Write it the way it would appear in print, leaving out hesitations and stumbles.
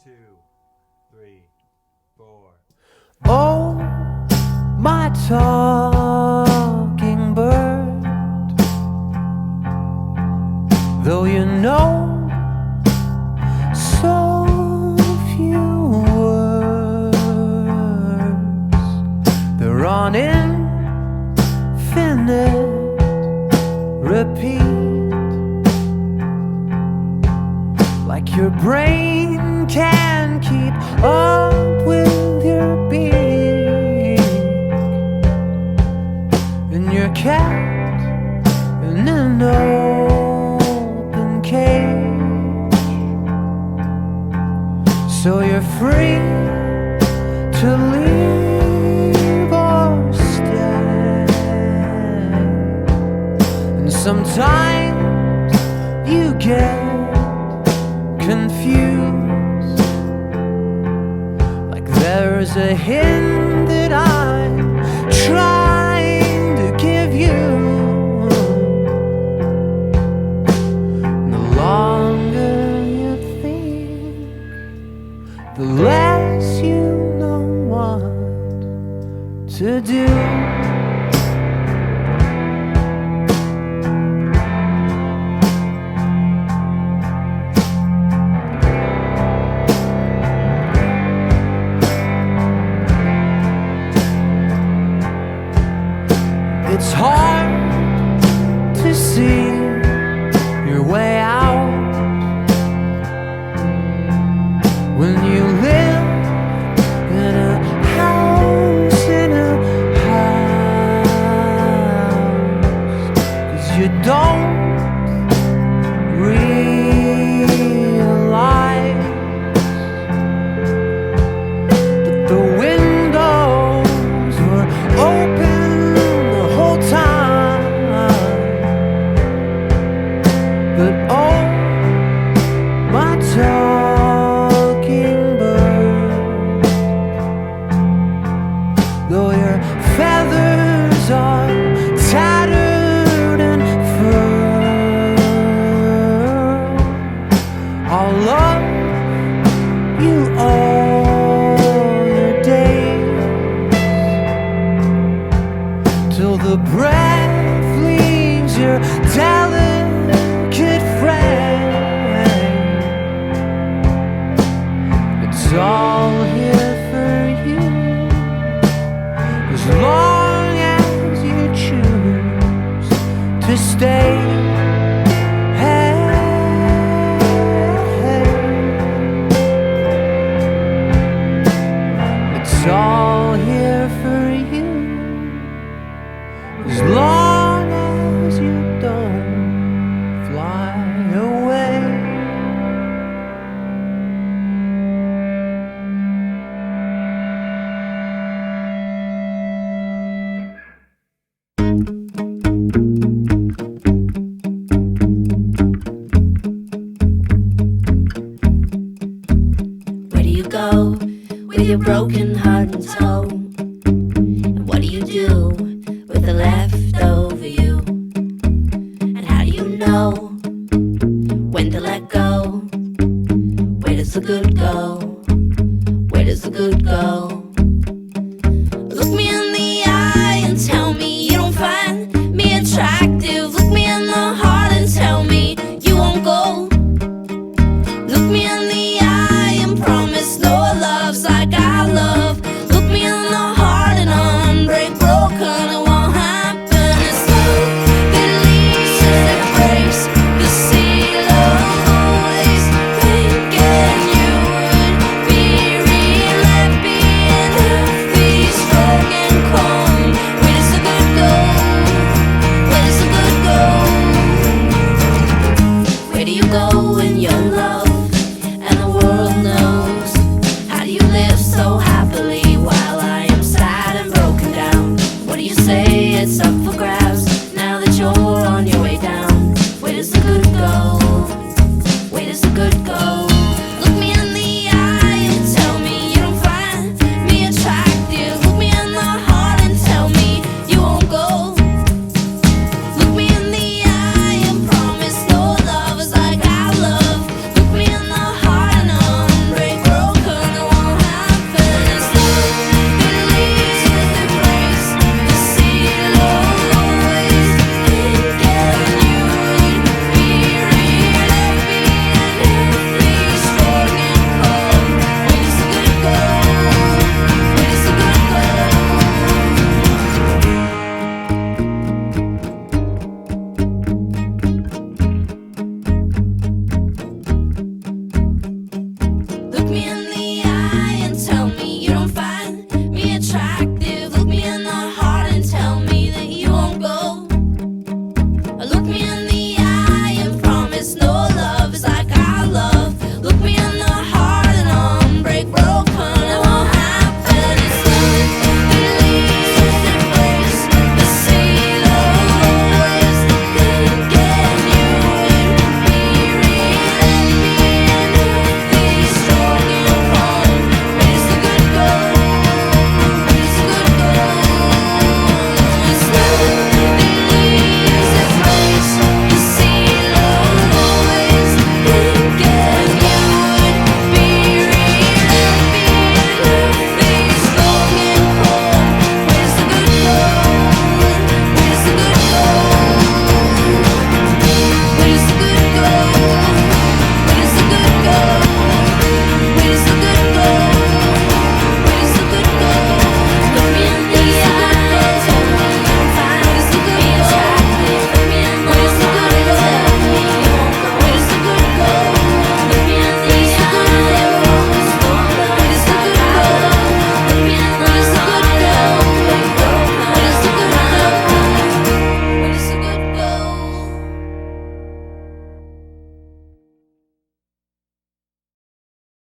2, 3, 4. Oh, my talking bird, though you know so few words, they're on infinite repeat, like your brain can keep up with your beat, and your cat in an open cage, so you're free to leave or stay. And sometimes you get confused, like there's a hint that I'm trying to give you. The longer you think, the less you know what to do. It's hard to see your way out when you live in a house, cause you don't realize that the windows were open the whole time. But oh, my talking bird, though your feathers are tattered and furred, I'll love you all your days, till the breath leaves your delicate frame. It's all here for you, as long as you choose to stay. Hey, it's all here for you, as long as you don't fly away. Where do you go with your broken heart and soul? And what do you do with the leftover you? And how do you know when to let go? Where does the good go? Where does the good go?